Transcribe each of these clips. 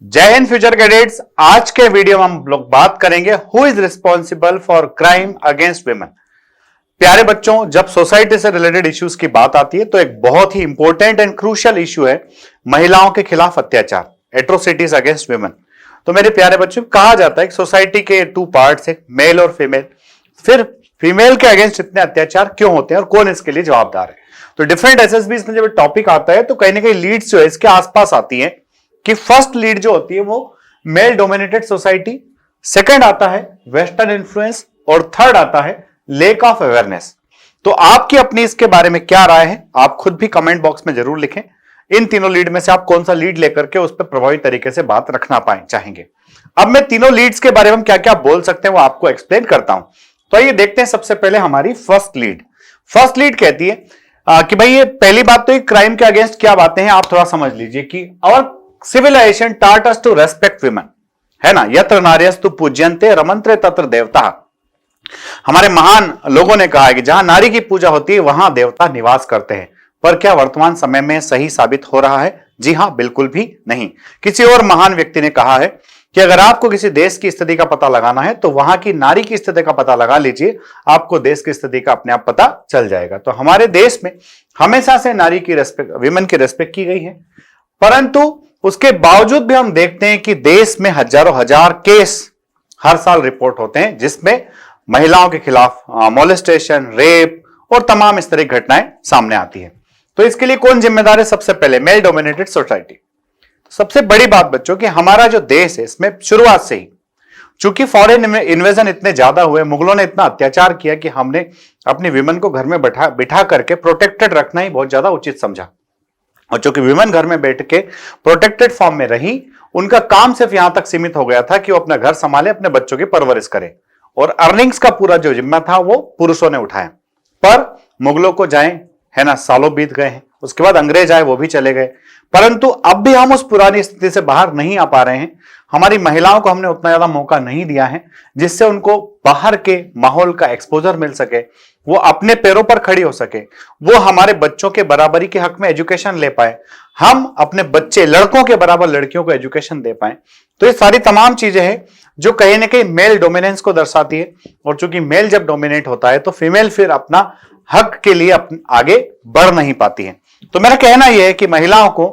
जय Hind future cadets. आज के वीडियो में हम लोग बात करेंगे who is responsible for crime against women. प्यारे बच्चों, जब सोसाइटी से रिलेटेड इश्यूज की बात आती है तो एक बहुत ही इंपॉर्टेंट एंड क्रूशियल इश्यू है महिलाओं के खिलाफ अत्याचार, एट्रोसिटीज अगेंस्ट विमेन। तो मेरे प्यारे बच्चों, कहा जाता है कि सोसाइटी के टू पार्ट्स है, मेल और फीमेल। फिर फीमेल के अगेंस्ट इतने अत्याचार क्यों होते हैं और कौन इसके लिए जवाबदार है। तो डिफरेंट एसएसबी में जब टॉपिक आता है तो कहीं ना कहीं लीड्स जो है इसके आसपास आती है कि फर्स्ट लीड जो होती है वो मेल डोमिनेटेड सोसाइटी, सेकंड आता है वेस्टर्न इन्फ्लुएंस और थर्ड आता है लेक ऑफ अवेयरनेस। तो आपकी अपनी इसके बारे में क्या राय है, आप खुद भी कमेंट बॉक्स में जरूर लिखें। इन तीनों लीड में से आप कौन सा लीड लेकर के उस पर प्रभावी तरीके से बात रखना चाहेंगे। अब मैं तीनों लीड्स के बारे में क्या क्या बोल सकते हैं वो आपको एक्सप्लेन करता हूं। तो आइए देखते हैं सबसे पहले हमारी फर्स्ट लीड। फर्स्ट लीड कहती है कि भाई ये पहली बात तो ये क्राइम के अगेंस्ट क्या बातें हैं आप थोड़ा समझ लीजिए कि और civilisation taught us to respect women, है ना। यत्र नार्यस्तु पूज्यन्ते रमन्ते तत्र देवता। हमारे महान लोगों ने कहा है कि जहां नारी की पूजा होती है वहां देवता निवास करते हैं। पर क्या वर्तमान समय में सही साबित हो रहा है? जी हां, बिल्कुल भी नहीं। किसी और महान व्यक्ति ने कहा है कि अगर आपको किसी देश की स्थिति का पता लगाना है तो वहां की नारी की स्थिति का पता लगा लीजिए, आपको देश की स्थिति का अपने आप पता चल जाएगा। तो हमारे देश में हमेशा से नारी की रेस्पेक्ट, विमेन की रेस्पेक्ट की गई है, परंतु उसके बावजूद भी हम देखते हैं कि देश में हजारों हजार केस हर साल रिपोर्ट होते हैं जिसमें महिलाओं के खिलाफ मोलेस्टेशन, रेप और तमाम इस तरह की घटनाएं सामने आती है। तो इसके लिए कौन जिम्मेदार है? सबसे पहले मेल डोमिनेटेड सोसाइटी। सबसे बड़ी बात बच्चों कि हमारा जो देश है इसमें शुरुआत से ही चूंकि फॉरेन इन्वेजन इतने ज्यादा हुए, मुगलों ने इतना अत्याचार किया कि हमने अपनी विमेन को घर में बिठा करके प्रोटेक्टेड रखना ही बहुत ज्यादा उचित समझा। और चूंकि विमेन घर में बैठ के प्रोटेक्टेड फॉर्म में रही, उनका काम सिर्फ यहां तक सीमित हो गया था कि वो अपना घर संभाले, अपने बच्चों की परवरिश करे, और अर्निंग्स का पूरा जो जिम्मा था वो पुरुषों ने उठाया। पर मुगलों को जाए, है ना, सालों बीत गए हैं, उसके बाद अंग्रेज आए, वो भी चले गए, परंतु अब भी हम उस पुरानी स्थिति से बाहर नहीं आ पा रहे हैं। हमारी महिलाओं को हमने उतना ज्यादा मौका नहीं दिया है जिससे उनको बाहर के माहौल का एक्सपोजर मिल सके, वो अपने पैरों पर खड़ी हो सके, वो हमारे बच्चों के बराबरी के हक में एजुकेशन ले पाए, हम अपने बच्चे लड़कों के बराबर लड़कियों को एजुकेशन दे पाए। तो ये सारी तमाम चीजें हैं जो कहीं ना कहीं मेल डोमिनेंस को दर्शाती है। और चूंकि मेल जब डोमिनेट होता है तो फीमेल फिर अपना हक के लिए आगे बढ़ नहीं पाती है। तो मेरा कहना यह है कि महिलाओं को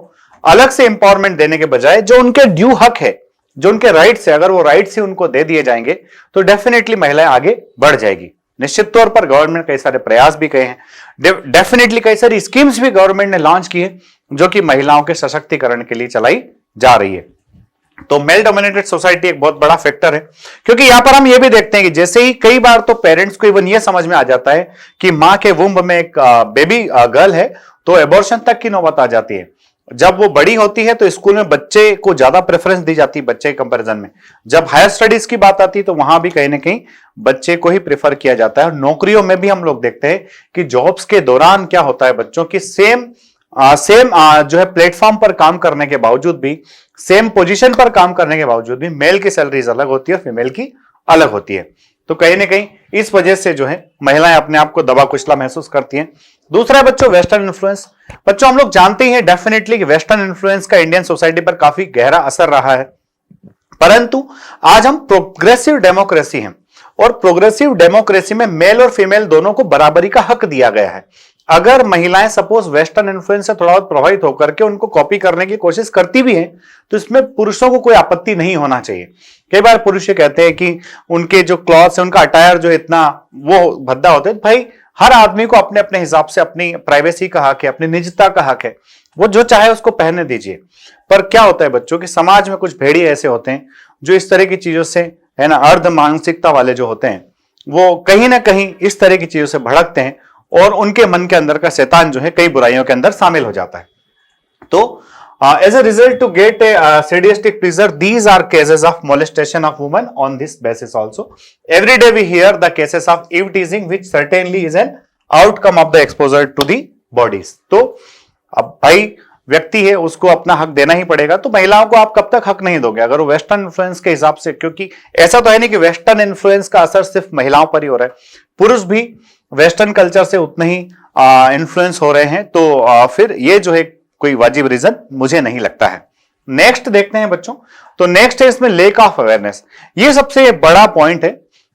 अलग से इंपावरमेंट देने के बजाय जो उनके ड्यू हक है, जो उनके राइट्स है, अगर वो राइट्स ही उनको दे दिए जाएंगे तो डेफिनेटली महिलाएं आगे बढ़ जाएगी। निश्चित तौर पर गवर्नमेंट कई सारे प्रयास भी किए हैं, डेफिनेटली कई सारी स्कीम्स भी गवर्नमेंट ने लॉन्च की है जो कि महिलाओं के सशक्तिकरण के लिए चलाई जा रही है। तो मेल डोमिनेटेड सोसाइटी एक बहुत बड़ा फैक्टर है, क्योंकि यहां पर हम ये भी देखते हैं कि जैसे ही कई बार तो पेरेंट्स को इवन ये समझ में आ जाता है कि मां के वुम्ब में एक बेबी गर्ल है तो एबॉर्शन तक की नौबत आ जाती है। जब वो बड़ी होती है तो स्कूल में बच्चे को ज्यादा प्रेफरेंस दी जाती है बच्चे के कंपैरिजन में। जब हायर स्टडीज की बात आती है तो वहां भी कहीं ना कहीं बच्चे को ही प्रेफर किया जाता है। और नौकरियों में भी हम लोग देखते हैं कि जॉब्स के दौरान क्या होता है बच्चों की सेम जो है प्लेटफॉर्म पर काम करने के बावजूद भी, सेम पोजीशन पर काम करने के बावजूद भी मेल की सैलरीज अलग होती है और फीमेल की अलग होती है। तो कहीं ना कहीं इस वजह से जो है महिलाएं अपने आप को दबा कुचला महसूस करती हैं। दूसरा है बच्चों वेस्टर्न इन्फ्लुएंस। बच्चों हम लोग जानते हैं डेफिनेटली कि वेस्टर्न इन्फ्लुएंस का इंडियन सोसाइटी पर काफी गहरा असर रहा है, परंतु आज हम प्रोग्रेसिव डेमोक्रेसी हैं और प्रोग्रेसिव डेमोक्रेसी में मेल और फीमेल दोनों को बराबरी का हक दिया गया है। अगर महिलाएं सपोज वेस्टर्न इन्फ्लुएंस से थोड़ा बहुत प्रभावित होकर के उनको कॉपी करने की कोशिश करती भी हैं तो इसमें पुरुषों को कोई आपत्ति नहीं होना चाहिए। कई बार पुरुष कहते हैं कि उनके जो क्लॉथ्स है, उनका अटायर जो इतना वो भद्दा होता है। भाई हर आदमी को अपने अपने हिसाब से अपनी प्राइवेसी का हक है, अपनी निजता का हक है, वो जो चाहे उसको पहनने दीजिए। पर क्या होता है बच्चों कि समाज में कुछ भेड़िए ऐसे होते हैं जो इस तरह की चीजों से, है ना, अर्ध मानसिकता वाले जो होते हैं वो कहीं ना कहीं इस तरह की चीजों से भड़कते हैं और उनके मन के अंदर का शैतान जो है कई बुराइयों के अंदर शामिल हो जाता है। तो as a result to get a sadistic pleasure, these are cases of molestation of women on this basis also. Every day we hear the cases of eve teasing which certainly is an outcome of the exposure to the bodies. तो अब भाई व्यक्ति है उसको अपना हक देना ही पड़ेगा। तो महिलाओं को आप कब तक हक नहीं दोगे अगर वो वेस्टर्न इन्फ्लुएंस के हिसाब से, क्योंकि ऐसा तो है नहीं कि वेस्टर्न इन्फ्लुएंस का असर सिर्फ महिलाओं पर ही हो रहा है, पुरुष भी वेस्टर्न कल्चर से उतने ही इन्फ्लुएंस हो रहे हैं। तो फिर ये जो है कोई वाजिब रीजन मुझे नहीं लगता है। नेक्स्ट देखते हैं बच्चों, तो नेक्स्ट है इसमें लेक ऑफ अवेयरनेस। ये सबसे बड़ा पॉइंट है,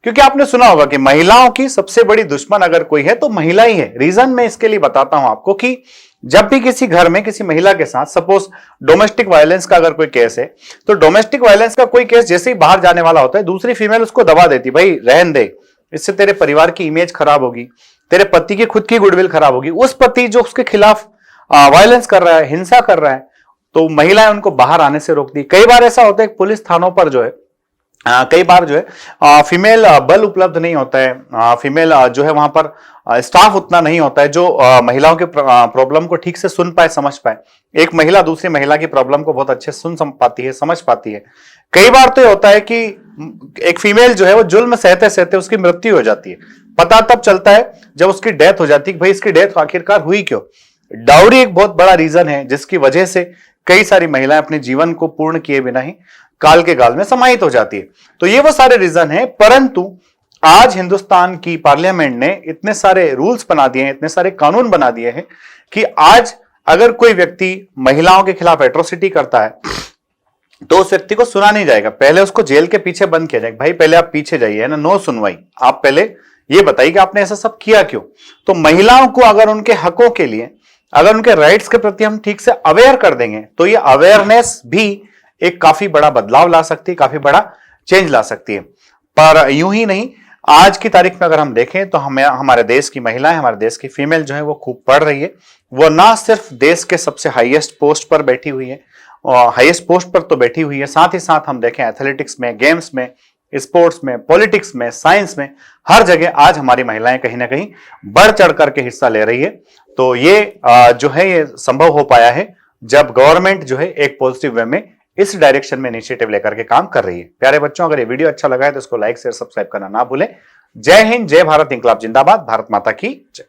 क्योंकि आपने सुना होगा कि महिलाओं की सबसे बड़ी दुश्मन अगर कोई है तो महिला ही है। रीजन मैं इसके लिए बताता हूं आपको कि जब भी किसी घर में किसी महिला के साथ सपोज डोमेस्टिक वायलेंस का अगर कोई केस है, तो डोमेस्टिक वायलेंस का कोई केस जैसे ही बाहर जाने वाला होता है, दूसरी फीमेल उसको दबा देती, भाई रहन दे, इससे तेरे परिवार की इमेज खराब होगी, तेरे पति की खुद की गुडविल खराब होगी। उस पति जो उसके खिलाफ वायलेंस कर रहा है, हिंसा कर रहा है, तो महिलाएं उनको बाहर आने से रोकती। कई बार ऐसा होता है पुलिस थानों पर जो है कई बार जो है फीमेल बल उपलब्ध नहीं होता है, फीमेल जो है वहां पर स्टाफ उतना नहीं होता है जो महिलाओं के प्रॉब्लम को ठीक से सुन पाए, समझ पाए। एक महिला दूसरी महिला की प्रॉब्लम को बहुत अच्छे से सुन पाती है, समझ पाती है। कई बार तो ये होता है कि एक फीमेल जो है वो जुल्म सहते सहते उसकी मृत्यु हो जाती है। पता तब चलता है जब उसकी डेथ हो जाती है, भाई इसकी डेथ आखिरकार हुई क्यों। डाउरी एक बहुत बड़ा रीजन है जिसकी वजह से कई सारी महिलाएं अपने जीवन को पूर्ण किए बिना ही काल के गाल में समाहित हो जाती है। तो ये वो सारे रीजन है, परंतु आज हिंदुस्तान की पार्लियामेंट ने इतने सारे रूल्स बना दिए हैं, इतने सारे कानून बना दिए हैं कि आज अगर कोई व्यक्ति महिलाओं के खिलाफ एट्रोसिटी करता है तो उस व्यक्ति को सुना नहीं जाएगा, पहले उसको जेल के पीछे बंद किया जाएगा। भाई पहले आप पीछे जाइए, है ना, नो सुनवाई, आप पहले ये बताइए कि आपने ऐसा सब किया क्यों। तो महिलाओं को अगर उनके हकों के लिए, अगर उनके राइट्स के प्रति हम ठीक से अवेयर कर देंगे तो ये अवेयरनेस भी एक काफी बड़ा बदलाव ला सकती है, काफी बड़ा चेंज ला सकती है। पर यूं ही नहीं, आज की तारीख में अगर हम देखें तो हमें हमारे देश की महिलाएं, हमारे देश की फीमेल जो है वो खूब पढ़ रही है। वो ना सिर्फ देश के सबसे हाईएस्ट पोस्ट पर बैठी हुई है, और हाईएस्ट पोस्ट पर तो बैठी हुई है, साथ ही साथ हम देखें एथलेटिक्स में, गेम्स में, स्पोर्ट्स में, पॉलिटिक्स में, साइंस में, हर जगह आज हमारी महिलाएं कहीं ना कहीं बढ़ चढ़ करके हिस्सा ले रही है। तो ये जो है ये संभव हो पाया है जब गवर्नमेंट जो है एक पॉजिटिव वे में इस डायरेक्शन में इनिशिएटिव लेकर के काम कर रही है। प्यारे बच्चों, अगर ये वीडियो अच्छा लगा है तो इसको लाइक शेयर सब्सक्राइब करना ना भूलें। जय हिंद, जय भारत, इंकलाब जिंदाबाद, भारत माता की जय।